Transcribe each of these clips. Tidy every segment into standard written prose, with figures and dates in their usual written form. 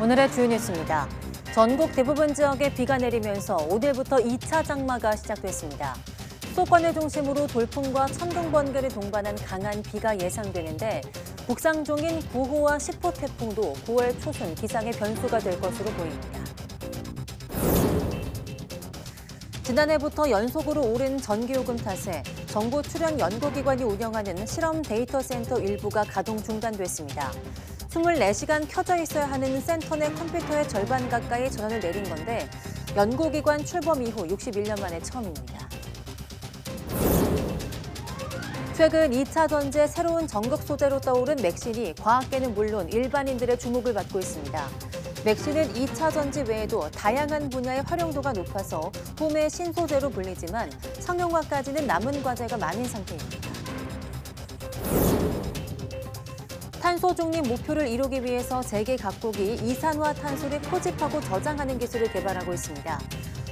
오늘의 주요 뉴스입니다. 전국 대부분 지역에 비가 내리면서 오늘부터 2차 장마가 시작됐습니다. 수도권을 중심으로 돌풍과 천둥 번개를 동반한 강한 비가 예상되는데 북상 중인 9호와 10호 태풍도 9월 초순 기상의 변수가 될 것으로 보입니다. 지난해부터 연속으로 오른 전기요금 탓에 정부 출연 연구기관이 운영하는 실험 데이터 센터 일부가 가동 중단됐습니다. 24시간 켜져 있어야 하는 센터 내 컴퓨터의 절반 가까이 전원을 내린 건데 연구기관 출범 이후 61년 만에 처음입니다. 최근 2차 전지의 새로운 전극 소재로 떠오른 맥신이 과학계는 물론 일반인들의 주목을 받고 있습니다. 맥신은 2차 전지 외에도 다양한 분야의 활용도가 높아서 봄의 신소재로 불리지만 상용화까지는 남은 과제가 많은 상태입니다. 탄소 중립 목표를 이루기 위해서 세계 각국이 이산화탄소를 포집하고 저장하는 기술을 개발하고 있습니다.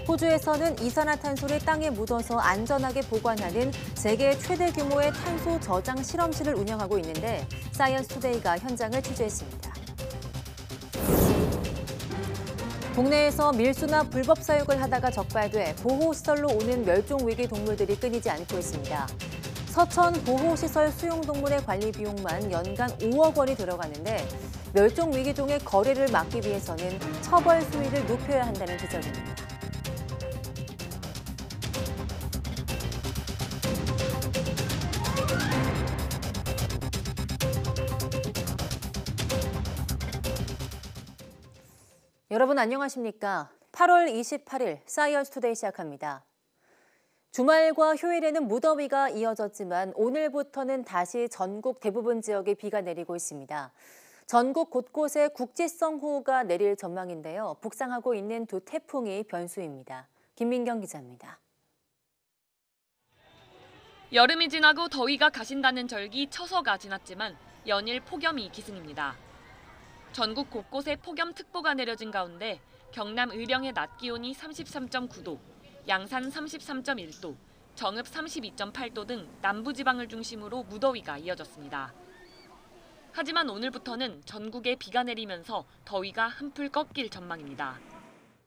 호주에서는 이산화탄소를 땅에 묻어서 안전하게 보관하는 세계 최대 규모의 탄소 저장 실험실을 운영하고 있는데 사이언스 투데이가 현장을 취재했습니다. 국내에서 밀수나 불법 사육을 하다가 적발돼 보호시설로 오는 멸종위기 동물들이 끊이지 않고 있습니다. 서천 보호시설 수용동물의 관리 비용만 연간 5억 원이 들어가는데 멸종위기종의 거래를 막기 위해서는 처벌 수위를 높여야 한다는 지적입니다. 여러분 안녕하십니까? 8월 28일 사이언스 투데이 시작합니다. 주말과 휴일에는 무더위가 이어졌지만 오늘부터는 다시 전국 대부분 지역에 비가 내리고 있습니다. 전국 곳곳에 국지성 호우가 내릴 전망인데요. 북상하고 있는 두 태풍이 변수입니다. 김민경 기자입니다. 여름이 지나고 더위가 가신다는 절기 처서가 지났지만 연일 폭염이 기승입니다. 전국 곳곳에 폭염특보가 내려진 가운데 경남 의령의 낮 기온이 33.9도, 양산 33.1도, 정읍 32.8도 등 남부지방을 중심으로 무더위가 이어졌습니다. 하지만 오늘부터는 전국에 비가 내리면서 더위가 한풀 꺾일 전망입니다.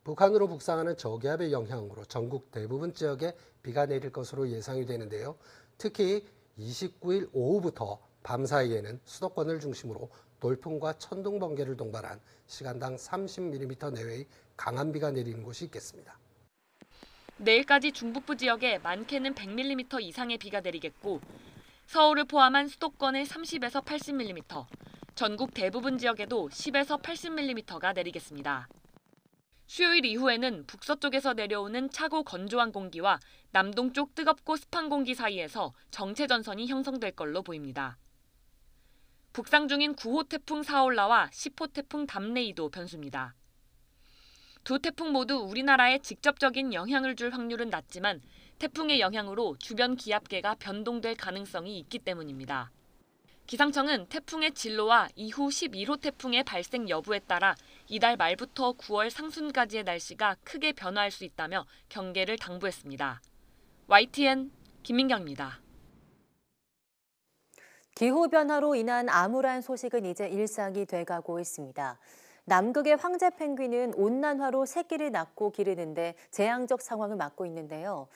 북한으로 북상하는 저기압의 영향으로 전국 대부분 지역에 비가 내릴 것으로 예상이 되는데요. 특히 29일 오후부터 밤 사이에는 수도권을 중심으로 돌풍과 천둥 번개를 동반한 시간당 30mm 내외의 강한 비가 내리는 곳이 있겠습니다. 내일까지 중북부 지역에 많게는 100mm 이상의 비가 내리겠고 서울을 포함한 수도권에 30에서 80mm, 전국 대부분 지역에도 10에서 80mm가 내리겠습니다. 수요일 이후에는 북서쪽에서 내려오는 차고 건조한 공기와 남동쪽 뜨겁고 습한 공기 사이에서 정체전선이 형성될 걸로 보입니다. 북상 중인 9호 태풍 사올라와 10호 태풍 담레이도 변수입니다. 두 태풍 모두 우리나라에 직접적인 영향을 줄 확률은 낮지만 태풍의 영향으로 주변 기압계가 변동될 가능성이 있기 때문입니다. 기상청은 태풍의 진로와 이후 11호 태풍의 발생 여부에 따라 이달 말부터 9월 상순까지의 날씨가 크게 변화할 수 있다며 경계를 당부했습니다. YTN 김민경입니다. 기후변화로 인한 암울한 소식은 이제 일상이 돼가고 있습니다. 남극의 황제 펭귄은 온난화로 새끼를 낳고 기르는데 재앙적 상황을 맞고 있는데요.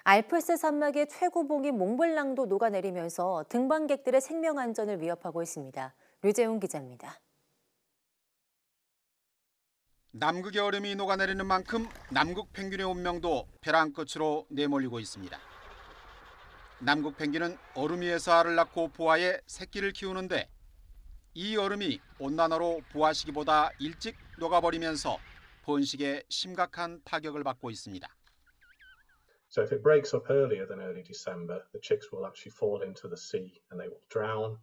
알프스 산맥의 최고봉인 몽블랑도 녹아내리면서 등반객들의 생명 안전을 위협하고 있습니다. 류재훈 기자입니다. 남극의 얼음이 녹아내리는 만큼 남극 펭귄의 운명도 벼랑 끝으로 내몰리고 있습니다. 남극 펭귄은 얼음 위에서 알을 낳고 부화해 새끼를 키우는데 이 얼음이 온난화로 부화 시기보다 일찍 녹아버리면서 번식에 심각한 타격을 받고 있습니다. So if it breaks up earlier than early December, the chicks will actually fall into the sea and they will drown.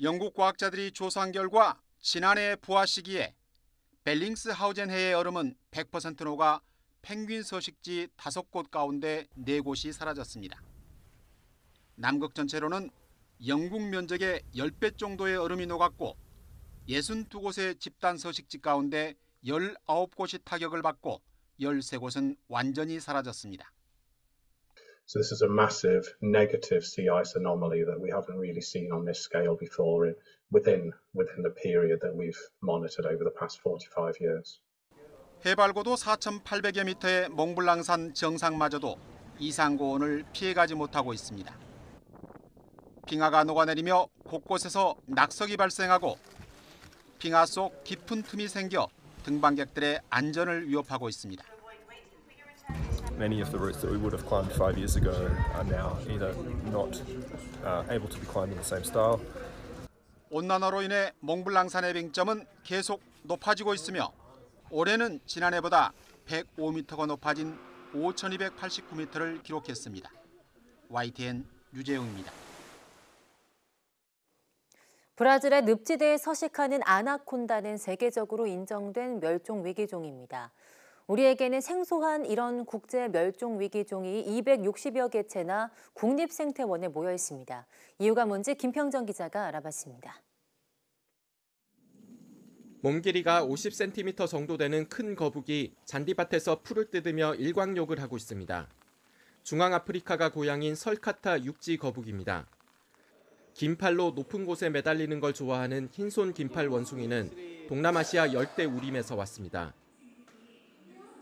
영국 과학자들이 조사한 결과 지난해 부화 시기에 벨링스하우젠 해의 얼음은 100% 녹아 펭귄 서식지 5곳 가운데 4곳이 사라졌습니다. 남극 전체로는 영국 면적의 10배 정도의 얼음이 녹았고 62곳의 집단 서식지 가운데 19곳이 타격을 받고 13곳은 완전히 사라졌습니다. So this is a massive negative sea ice anomaly that we haven't really seen on this scale before within the period that we've monitored over the past 45 years. 해발고도 4,800여 미터의 몽블랑산 정상마저도 이상 고온을 피해가지 못하고 있습니다. 빙하가 녹아내리며 곳곳에서 낙석이 발생하고 빙하 속 깊은 틈이 생겨 등반객들의 안전을 위협하고 있습니다. Many of the routes that we would have climbed 5 years ago are now either not able to be climbed in the same style. 온난화로 인해 몽블랑산의 빙점은 계속 높아지고 있으며 올해는 지난해보다 105m가 높아진 5,289m를 기록했습니다. YTN 유재웅입니다. 브라질의 늪지대에 서식하는 아나콘다는 세계적으로 인정된 멸종 위기종입니다. 우리에게는 생소한 이런 국제 멸종 위기종이 260여 개체나 국립생태원에 모여 있습니다. 이유가 뭔지 김평정 기자가 알아봤습니다. 몸 길이가 50cm 정도 되는 큰 거북이 잔디밭에서 풀을 뜯으며 일광욕을 하고 있습니다. 중앙아프리카가 고향인 설카타 육지 거북입니다. 긴 팔로 높은 곳에 매달리는 걸 좋아하는 흰손 긴팔 원숭이는 동남아시아 열대 우림에서 왔습니다.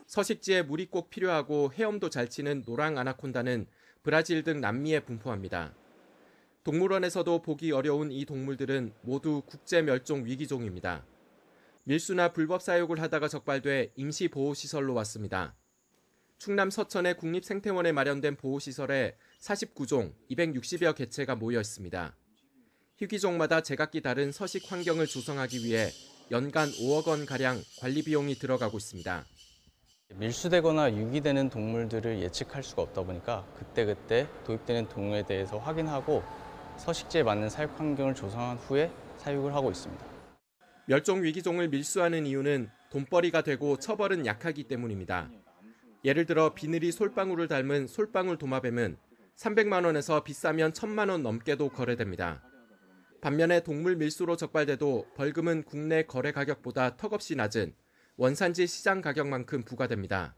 서식지에 물이 꼭 필요하고 헤엄도 잘 치는 노랑 아나콘다는 브라질 등 남미에 분포합니다. 동물원에서도 보기 어려운 이 동물들은 모두 국제 멸종 위기종입니다. 밀수나 불법 사육을 하다가 적발돼 임시 보호시설로 왔습니다. 충남 서천의 국립생태원에 마련된 보호시설에 49종 260여 개체가 모여 있습니다. 희귀종마다 제각기 다른 서식 환경을 조성하기 위해 연간 5억 원가량 관리 비용이 들어가고 있습니다. 밀수되거나 유기되는 동물들을 예측할 수가 없다 보니까 그때그때 도입되는 동물에 대해서 확인하고 서식지에 맞는 사육 환경을 조성한 후에 사육을 하고 있습니다. 멸종 위기종을 밀수하는 이유는 돈벌이가 되고 처벌은 약하기 때문입니다. 예를 들어 비늘이 솔방울을 닮은 솔방울 도마뱀은 300만 원에서 비싸면 1,000만 원 넘게도 거래됩니다. 반면에 동물 밀수로 적발돼도 벌금은 국내 거래 가격보다 턱없이 낮은 원산지 시장 가격만큼 부과됩니다.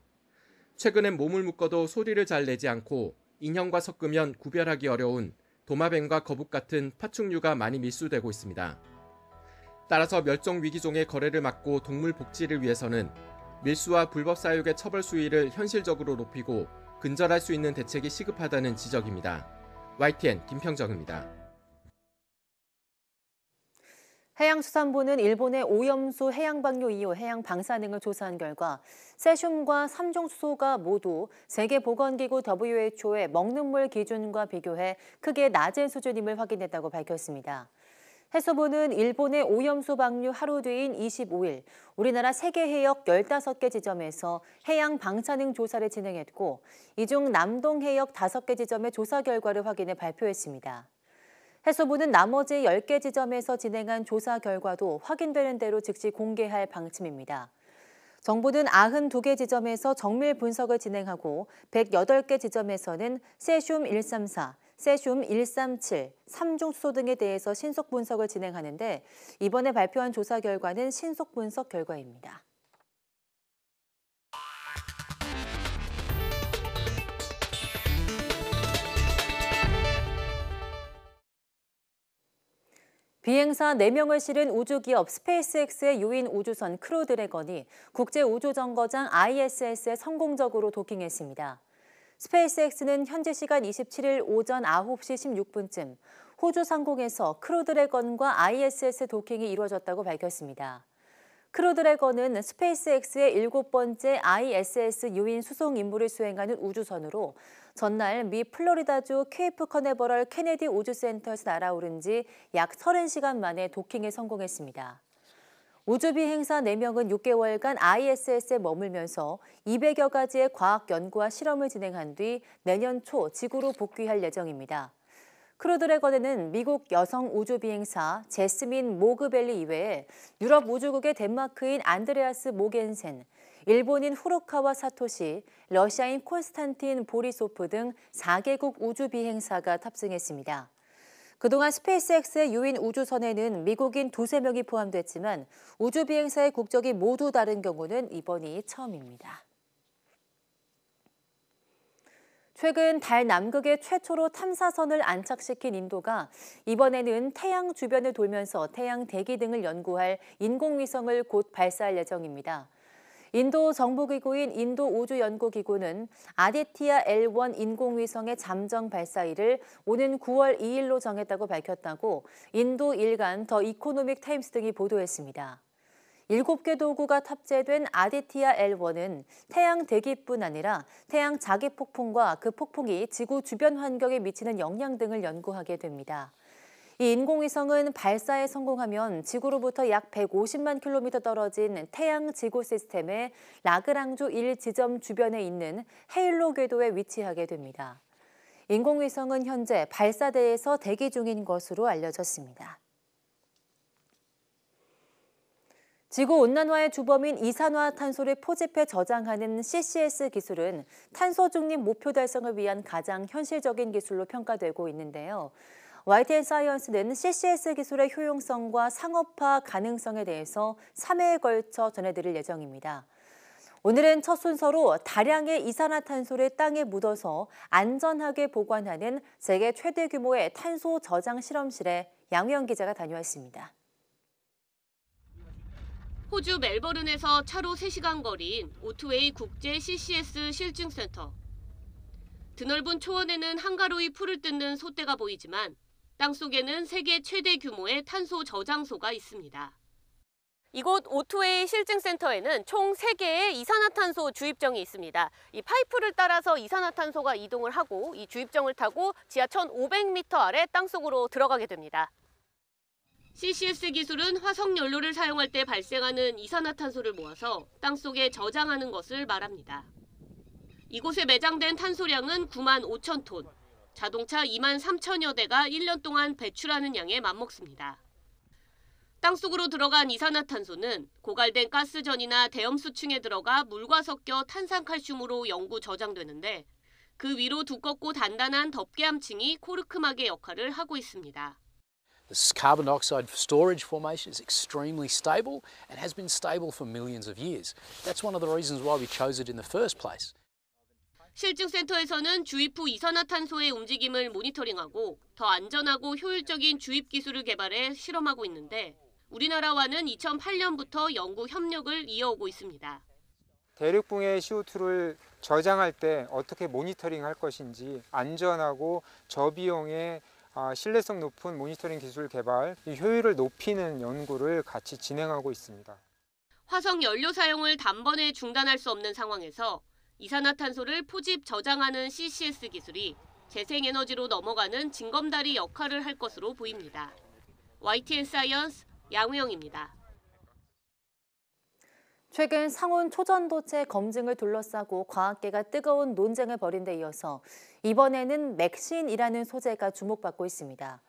최근엔 몸을 묶어도 소리를 잘 내지 않고 인형과 섞으면 구별하기 어려운 도마뱀과 거북 같은 파충류가 많이 밀수되고 있습니다. 따라서 멸종 위기종의 거래를 막고 동물 복지를 위해서는 밀수와 불법 사육의 처벌 수위를 현실적으로 높이고 근절할 수 있는 대책이 시급하다는 지적입니다. YTN 김평정입니다. 해양수산부는 일본의 오염수 해양방류 이후 해양 방사능을 조사한 결과 세슘과 3종 수소가 모두 세계보건기구 WHO의 먹는 물 기준과 비교해 크게 낮은 수준임을 확인했다고 밝혔습니다. 해수부는 일본의 오염수 방류 하루 뒤인 25일 우리나라 세계 해역 15개 지점에서 해양 방사능 조사를 진행했고 이 중 남동 해역 5개 지점의 조사 결과를 확인해 발표했습니다. 해수부는 나머지 10개 지점에서 진행한 조사 결과도 확인되는 대로 즉시 공개할 방침입니다. 정부는 92개 지점에서 정밀 분석을 진행하고 108개 지점에서는 세슘 134, 세슘 137, 3종 수소 등에 대해서 신속 분석을 진행하는데 이번에 발표한 조사 결과는 신속 분석 결과입니다. 비행사 4명을 실은 우주기업 스페이스X의 유인 우주선 크루 드래건이 국제우주정거장 ISS에 성공적으로 도킹했습니다. 스페이스X는 현지 시간 27일 오전 9시 16분쯤 호주 상공에서 크루 드래건과 ISS 도킹이 이루어졌다고 밝혔습니다. 크루 드래건은 스페이스X의 7번째 ISS 유인 수송 임무를 수행하는 우주선으로 전날 미 플로리다주 케이프 커네버럴 케네디 우주센터에서 날아오른 지 약 30시간 만에 도킹에 성공했습니다. 우주비행사 4명은 6개월간 ISS에 머물면서 200여 가지의 과학 연구와 실험을 진행한 뒤 내년 초 지구로 복귀할 예정입니다. 크루 드래건에는 미국 여성 우주비행사 제스민 모그벨리 이외에 유럽 우주국의 덴마크인 안드레아스 모겐센, 일본인 후루카와 사토시, 러시아인 콘스탄틴 보리소프 등 4개국 우주비행사가 탑승했습니다. 그동안 스페이스X의 유인 우주선에는 미국인 2~3명이 포함됐지만 우주비행사의 국적이 모두 다른 경우는 이번이 처음입니다. 최근 달 남극에 최초로 탐사선을 안착시킨 인도가 이번에는 태양 주변을 돌면서 태양 대기 등을 연구할 인공위성을 곧 발사할 예정입니다. 인도 정부기구인 인도우주연구기구는 아디티아 L1 인공위성의 잠정 발사일을 오는 9월 2일로 정했다고 밝혔다고 인도 일간 더 이코노믹 타임스 등이 보도했습니다. 7개 도구가 탑재된 아디티아 L1은 태양 대기뿐 아니라 태양 자기 폭풍과 그 폭풍이 지구 주변 환경에 미치는 영향 등을 연구하게 됩니다. 이 인공위성은 발사에 성공하면 지구로부터 약 150만 킬로미터 떨어진 태양 지구 시스템의 라그랑주 1지점 주변에 있는 헤일로 궤도에 위치하게 됩니다. 인공위성은 현재 발사대에서 대기 중인 것으로 알려졌습니다. 지구온난화의 주범인 이산화탄소를 포집해 저장하는 CCS 기술은 탄소 중립 목표 달성을 위한 가장 현실적인 기술로 평가되고 있는데요. YTN 사이언스는 CCS 기술의 효용성과 상업화 가능성에 대해서 3회에 걸쳐 전해드릴 예정입니다. 오늘은 첫 순서로 다량의 이산화탄소를 땅에 묻어서 안전하게 보관하는 세계 최대 규모의 탄소 저장 실험실에 양우영 기자가 다녀왔습니다. 호주 멜버른에서 차로 3시간 거리인 오트웨이 국제 CCS 실증센터. 드넓은 초원에는 한가로이 풀을 뜯는 소떼가 보이지만 땅속에는 세계 최대 규모의 탄소 저장소가 있습니다. 이곳 오트웨이 실증센터에는 총 3개의 이산화탄소 주입정이 있습니다. 이 파이프를 따라서 이산화탄소가 이동을 하고 이 주입정을 타고 지하 1,500m 아래 땅속으로 들어가게 됩니다. CCS 기술은 화석 연료를 사용할 때 발생하는 이산화탄소를 모아서 땅속에 저장하는 것을 말합니다. 이곳에 매장된 탄소량은 9만 5천 톤, 자동차 2만 3천여 대가 1년 동안 배출하는 양에 맞먹습니다. 땅속으로 들어간 이산화탄소는 고갈된 가스전이나 대염수층에 들어가 물과 섞여 탄산칼슘으로 영구 저장되는데 그 위로 두껍고 단단한 덮개암층이 코르크막의 역할을 하고 있습니다. This carbon dioxide storage formation is extremely stable and has been stable for millions of years. That's one of the reasons why we chose it in the first place. 실증센터에서는 주입 후 이산화탄소의 움직임을 모니터링하고 더 안전하고 효율적인 주입 기술을 개발해 실험하고 있는데 우리나라와는 2008년부터 연구 협력을 이어오고 있습니다. 대륙붕의 CO2를 저장할 때 어떻게 모니터링할 것인지 안전하고 저비용의 신뢰성 높은 모니터링 기술 개발, 효율을 높이는 연구를 같이 진행하고 있습니다. 화석 연료 사용을 단번에 중단할 수 없는 상황에서 이산화탄소를 포집 저장하는 CCS 기술이 재생에너지로 넘어가는 징검다리 역할을 할 것으로 보입니다. YTN 사이언스 양우영입니다. 최근 상온 초전도체 검증을 둘러싸고 과학계가 뜨거운 논쟁을 벌인 데 이어서 이번에는 맥신이라는 소재가 주목받고 있습니다.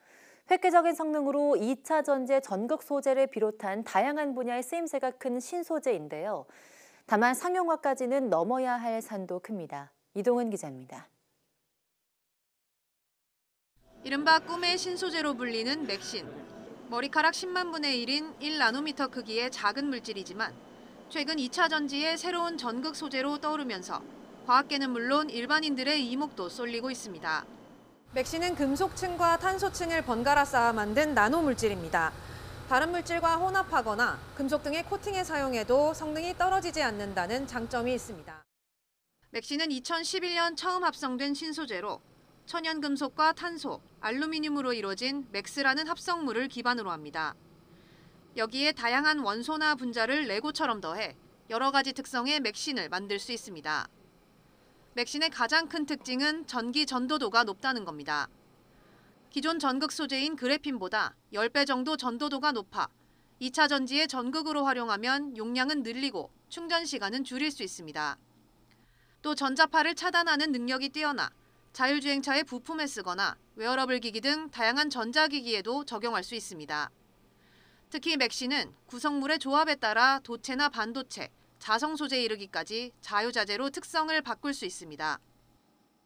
획기적인 성능으로 2차 전지의 전극 소재를 비롯한 다양한 분야의 쓰임새가 큰 신소재인데요. 다만 상용화까지는 넘어야 할 산도 큽니다. 이동은 기자입니다. 이른바 꿈의 신소재로 불리는 맥신. 머리카락 10만 분의 1인 1나노미터 크기의 작은 물질이지만 최근 2차 전지의 새로운 전극 소재로 떠오르면서 과학계는 물론 일반인들의 이목도 쏠리고 있습니다. 맥신은 금속층과 탄소층을 번갈아 쌓아 만든 나노 물질입니다. 다른 물질과 혼합하거나 금속 등의 코팅에 사용해도 성능이 떨어지지 않는다는 장점이 있습니다. 맥신은 2011년 처음 합성된 신소재로 천연 금속과 탄소, 알루미늄으로 이루어진 맥스라는 합성물을 기반으로 합니다. 여기에 다양한 원소나 분자를 레고처럼 더해 여러 가지 특성의 맥신을 만들 수 있습니다. 맥신의 가장 큰 특징은 전기 전도도가 높다는 겁니다. 기존 전극 소재인 그래핀보다 10배 정도 전도도가 높아 2차 전지의 전극으로 활용하면 용량은 늘리고 충전 시간은 줄일 수 있습니다. 또 전자파를 차단하는 능력이 뛰어나 자율주행차의 부품에 쓰거나 웨어러블 기기 등 다양한 전자기기에도 적용할 수 있습니다. 특히 맥신은 구성물의 조합에 따라 도체나 반도체, 자성 소재에 이르기까지 자유자재로 특성을 바꿀 수 있습니다.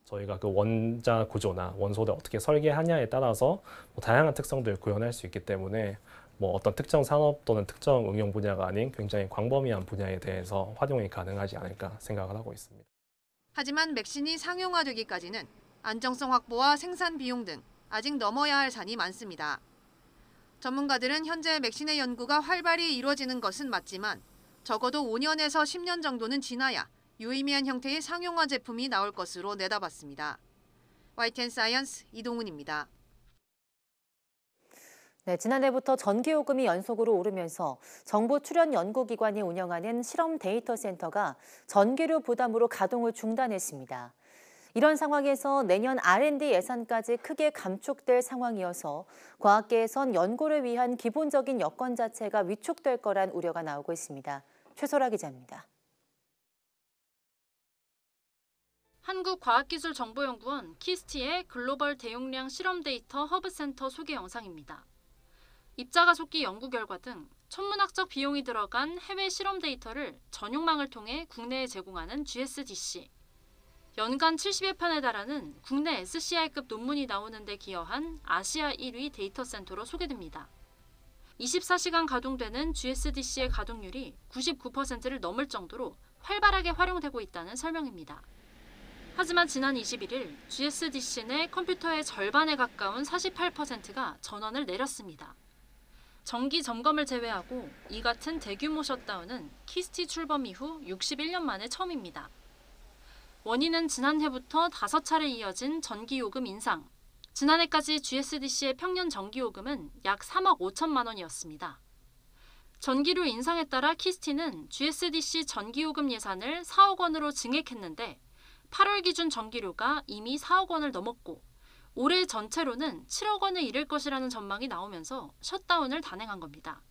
저희가 그 원자 구조나 원소를 어떻게 설계하냐에 따라서 다양한 특성들을 구현할 수 있기 때문에 어떤 특정 산업 또는 특정 응용 분야가 아닌 굉장히 광범위한 분야에 대해서 활용이 가능하지 않을까 생각을 하고 있습니다. 하지만 맥신이 상용화되기까지는 안정성 확보와 생산 비용 등 아직 넘어야 할 산이 많습니다. 전문가들은 현재 맥신의 연구가 활발히 이루어지는 것은 맞지만 적어도 5년에서 10년 정도는 지나야 유의미한 형태의 상용화 제품이 나올 것으로 내다봤습니다. YTN 사이언스 이동훈입니다. 네, 지난해부터 전기요금이 연속으로 오르면서 정부 출연 연구기관이 운영하는 실험 데이터 센터가 전기료 부담으로 가동을 중단했습니다. 이런 상황에서 내년 R&D 예산까지 크게 감축될 상황이어서 과학계에선 연구를 위한 기본적인 여건 자체가 위축될 거란 우려가 나오고 있습니다. 최소라 기자입니다. 한국과학기술정보연구원 키스티의 글로벌 대용량 실험 데이터 허브센터 소개 영상입니다. 입자가속기 연구 결과 등 천문학적 비용이 들어간 해외 실험 데이터를 전용망을 통해 국내에 제공하는 GSDC. 연간 70여 편에 달하는 국내 SCI급 논문이 나오는 데 기여한 아시아 1위 데이터 센터로 소개됩니다. 24시간 가동되는 GSDC의 가동률이 99%를 넘을 정도로 활발하게 활용되고 있다는 설명입니다. 하지만 지난 21일 GSDC 내 컴퓨터의 절반에 가까운 48%가 전원을 내렸습니다. 정기 점검을 제외하고 이 같은 대규모 셧다운은 키스티 출범 이후 61년 만에 처음입니다. 원인은 지난해부터 5차례 이어진 전기요금 인상. 지난해까지 GSDC의 평년 전기요금은 약 3억 5천만 원이었습니다. 전기료 인상에 따라 키스티는 GSDC 전기요금 예산을 4억 원으로 증액했는데 8월 기준 전기료가 이미 4억 원을 넘었고 올해 전체로는 7억 원에 이를 것이라는 전망이 나오면서 셧다운을 단행한 겁니다.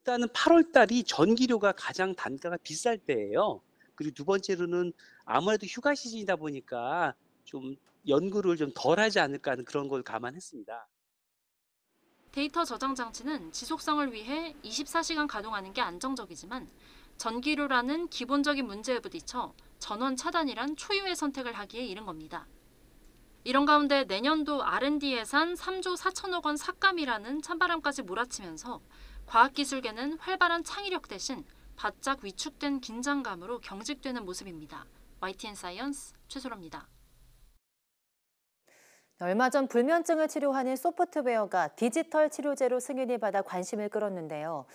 일단은 8월 달이 전기료가 가장 단가가 비쌀 때예요. 그리고 두 번째로는 아무래도 휴가 시즌이다 보니까 좀 연구를 좀 덜하지 않을까 하는 그런 걸 감안했습니다. 데이터 저장 장치는 지속성을 위해 24시간 가동하는 게 안정적이지만 전기료라는 기본적인 문제에 부딪혀 전원 차단이란 초유의 선택을 하기에 이른 겁니다. 이런 가운데 내년도 R&D 예산 3조 4천억 원 삭감이라는 찬바람까지 몰아치면서 과학기술계는 활발한 창의력 대신 바짝 위축된 긴장감으로 경직되는 모습입니다. YTN 사이언스 최소라입니다. 얼마 전 불면증을 치료하는 소프트웨어가 디지털 치료제로 승인을 받아 관심을 끌었는데요.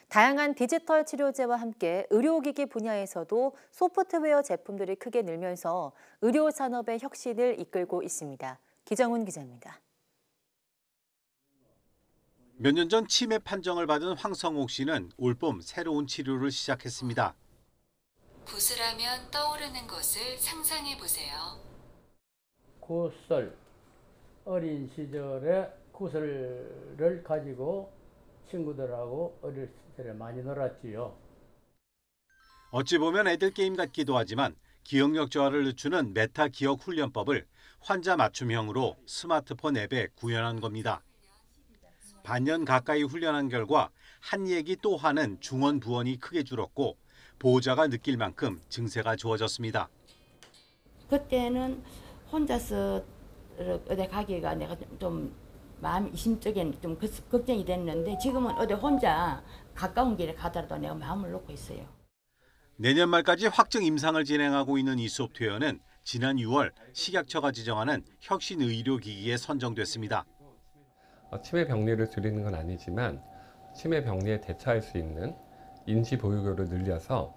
다양한 디지털 치료제와 함께 의료기기 분야에서도 소프트웨어 제품들이 크게 늘면서 의료 산업의 혁신을 이끌고 있습니다. 기정훈 기자입니다. 몇 년 전 치매 판정을 받은 황성옥 씨는 올봄 새로운 치료를 시작했습니다. 구슬하면 떠오르는 것을 상상해 보세요. 구슬, 어린 시절에 구슬을 가지고 친구들하고 어릴 시절에 많이 놀았지요. 어찌 보면 애들 게임 같기도 하지만 기억력 저하를 늦추는 메타 기억 훈련법을 환자 맞춤형으로 스마트폰 앱에 구현한 겁니다. 반년 가까이 훈련한 결과 한 얘기 또 하는 중원 부원이 크게 줄었고 보호자가 느낄 만큼 증세가 좋아졌습니다. 그때는 혼자서 어디 가기가 내가 좀 마음 이심적인 좀 걱정이 됐는데 지금은 어디 혼자 가까운 길에 가더라도 내가 마음을 놓고 있어요. 내년 말까지 확정 임상을 진행하고 있는 이 소프트웨어는 지난 6월 식약처가 지정하는 혁신 의료기기에 선정됐습니다. 치매 병리를 줄이는 건 아니지만 치매 병리에 대처할 수 있는 인지 보유교를 늘려서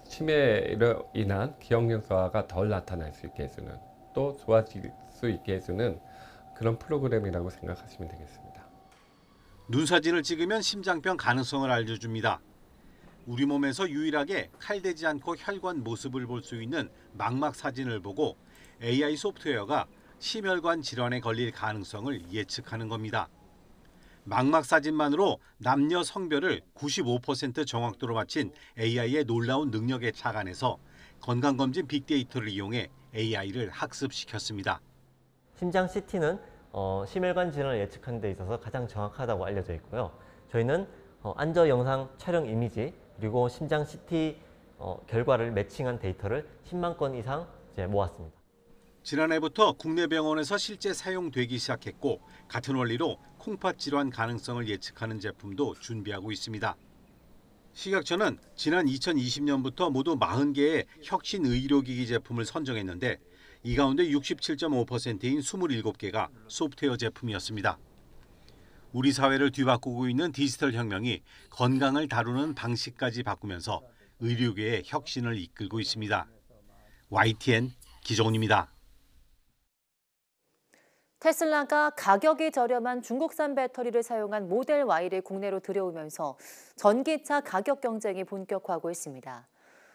치매로 인한 기억력 저하가 덜 나타날 수 있게 해주는 또 좋아질 수 있게 해주는 그런 프로그램이라고 생각하시면 되겠습니다. 눈사진을 찍으면 심장병 가능성을 알려줍니다. 우리 몸에서 유일하게 칼대지 않고 혈관 모습을 볼 수 있는 망막 사진을 보고 AI 소프트웨어가 심혈관 질환에 걸릴 가능성을 예측하는 겁니다. 망막 사진만으로 남녀 성별을 95% 정확도로 맞힌 AI의 놀라운 능력에 착안해서 건강검진 빅데이터를 이용해 AI를 학습시켰습니다. 심장 CT는 심혈관 질환을 예측하는 데 있어서 가장 정확하다고 알려져 있고요. 저희는 안저 영상 촬영 이미지 그리고 심장 CT 결과를 매칭한 데이터를 10만 건 이상 모았습니다. 지난해부터 국내 병원에서 실제 사용되기 시작했고 같은 원리로 콩팥 질환 가능성을 예측하는 제품도 준비하고 있습니다. 식약처는 지난 2020년부터 모두 40개의 혁신 의료기기 제품을 선정했는데 이 가운데 67.5%인 27개가 소프트웨어 제품이었습니다. 우리 사회를 뒤바꾸고 있는 디지털 혁명이 건강을 다루는 방식까지 바꾸면서 의료계의 혁신을 이끌고 있습니다. YTN 기정훈입니다. 테슬라가 가격이 저렴한 중국산 배터리를 사용한 모델 Y를 국내로 들여오면서 전기차 가격 경쟁이 본격화하고 있습니다.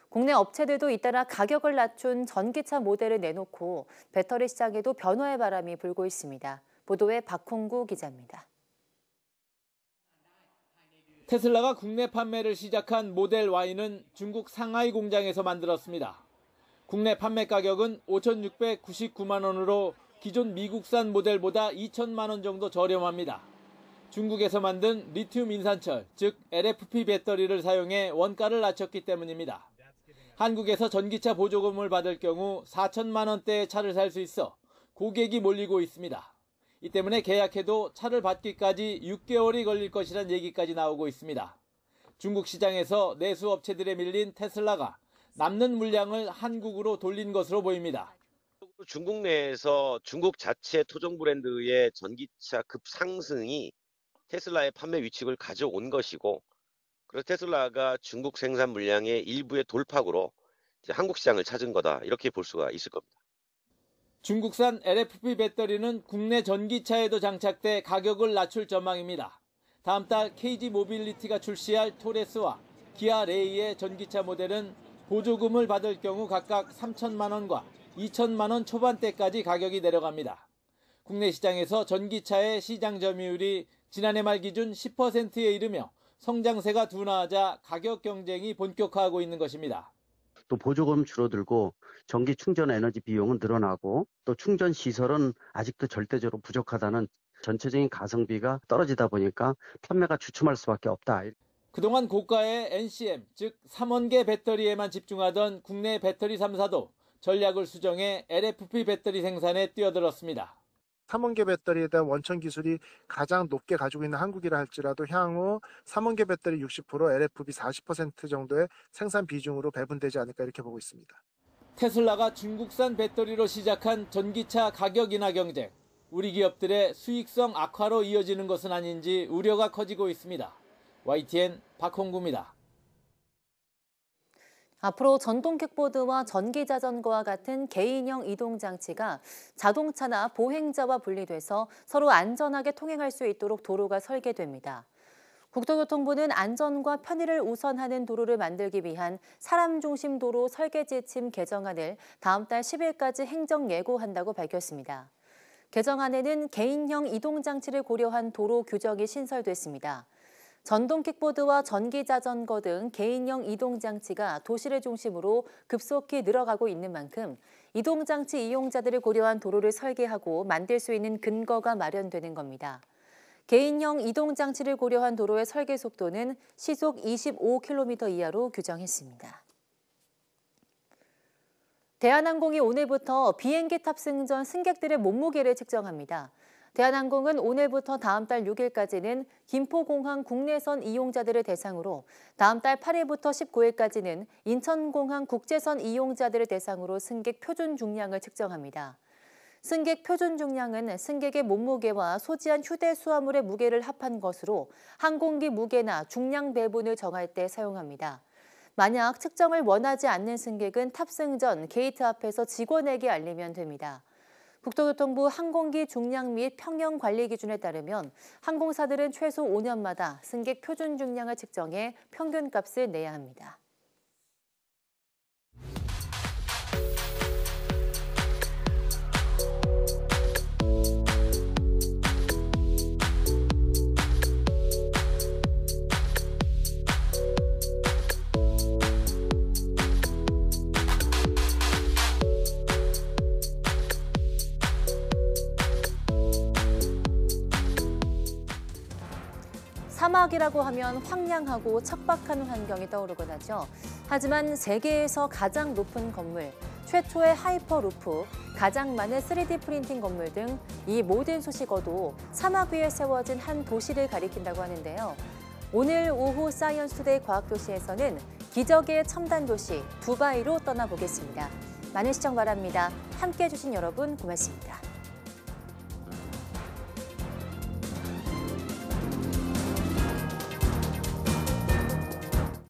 국내 업체들도 잇따라 가격을 낮춘 전기차 모델을 내놓고 배터리 시장에도 변화의 바람이 불고 있습니다. 보도에 박홍구 기자입니다. 테슬라가 국내 판매를 시작한 모델 Y는 중국 상하이 공장에서 만들었습니다. 국내 판매 가격은 5,699만 원으로 기존 미국산 모델보다 2천만 원 정도 저렴합니다. 중국에서 만든 리튬 인산철, 즉 LFP 배터리를 사용해 원가를 낮췄기 때문입니다. 한국에서 전기차 보조금을 받을 경우 4천만 원대의 차를 살 수 있어 고객이 몰리고 있습니다. 이 때문에 계약해도 차를 받기까지 6개월이 걸릴 것이란 얘기까지 나오고 있습니다. 중국 시장에서 내수 업체들에 밀린 테슬라가 남는 물량을 한국으로 돌린 것으로 보입니다. 중국 내에서 중국 자체 토종 브랜드의 전기차 급상승이 테슬라의 판매 위축을 가져온 것이고, 그래서 테슬라가 중국 생산 물량의 일부의 돌파구로 한국 시장을 찾은 거다, 이렇게 볼 수가 있을 겁니다. 중국산 LFP 배터리는 국내 전기차에도 장착돼 가격을 낮출 전망입니다. 다음 달 KG 모빌리티가 출시할 토레스와 기아 레이의 전기차 모델은 보조금을 받을 경우 각각 3천만 원과 2천만 원 초반대까지 가격이 내려갑니다. 국내 시장에서 전기차의 시장 점유율이 지난해 말 기준 10%에 이르며 성장세가 둔화하자 가격 경쟁이 본격화하고 있는 것입니다. 또 보조금 줄어들고 전기 충전 에너지 비용은 늘어나고 또 충전 시설은 아직도 절대적으로 부족하다는 전체적인 가성비가 떨어지다 보니까 판매가 주춤할 수밖에 없다. 그동안 고가의 NCM, 즉 3원계 배터리에만 집중하던 국내 배터리 3사도 전략을 수정해 LFP 배터리 생산에 뛰어들었습니다. 3원계 배터리에 대한 원천 기술이 가장 높게 가지고 있는 한국이라 할지라도 향후 3원계 배터리 60%, LFP 40% 정도의 생산 비중으로 배분되지 않을까 이렇게 보고 있습니다. 테슬라가 중국산 배터리로 시작한 전기차 가격 인하 경쟁, 우리 기업들의 수익성 악화로 이어지는 것은 아닌지 우려가 커지고 있습니다. YTN 박홍구입니다. 앞으로 전동 킥보드와 전기 자전거와 같은 개인형 이동 장치가 자동차나 보행자와 분리돼서 서로 안전하게 통행할 수 있도록 도로가 설계됩니다. 국토교통부는 안전과 편의를 우선하는 도로를 만들기 위한 사람 중심 도로 설계 지침 개정안을 다음 달 10일까지 행정 예고한다고 밝혔습니다. 개정안에는 개인형 이동 장치를 고려한 도로 규정이 신설됐습니다. 전동 킥보드와 전기 자전거 등 개인형 이동 장치가 도시를 중심으로 급속히 늘어가고 있는 만큼 이동 장치 이용자들을 고려한 도로를 설계하고 만들 수 있는 근거가 마련되는 겁니다. 개인형 이동 장치를 고려한 도로의 설계 속도는 시속 25km 이하로 규정했습니다. 대한항공이 오늘부터 비행기 탑승 전 승객들의 몸무게를 측정합니다. 대한항공은 오늘부터 다음 달 6일까지는 김포공항 국내선 이용자들을 대상으로, 다음 달 8일부터 19일까지는 인천공항 국제선 이용자들을 대상으로 승객 표준 중량을 측정합니다. 승객 표준 중량은 승객의 몸무게와 소지한 휴대 수화물의 무게를 합한 것으로 항공기 무게나 중량 배분을 정할 때 사용합니다. 만약 측정을 원하지 않는 승객은 탑승 전 게이트 앞에서 직원에게 알리면 됩니다. 국토교통부 항공기 중량 및 평형 관리 기준에 따르면 항공사들은 최소 5년마다 승객 표준 중량을 측정해 평균값을 내야 합니다. 사막이라고 하면 황량하고 척박한 환경이 떠오르곤 하죠. 하지만 세계에서 가장 높은 건물, 최초의 하이퍼루프, 가장 많은 3D 프린팅 건물 등 이 모든 소식어도 사막 위에 세워진 한 도시를 가리킨다고 하는데요. 오늘 오후 사이언스투데이 과학도시에서는 기적의 첨단 도시 두바이로 떠나보겠습니다. 많은 시청 바랍니다. 함께해 주신 여러분 고맙습니다.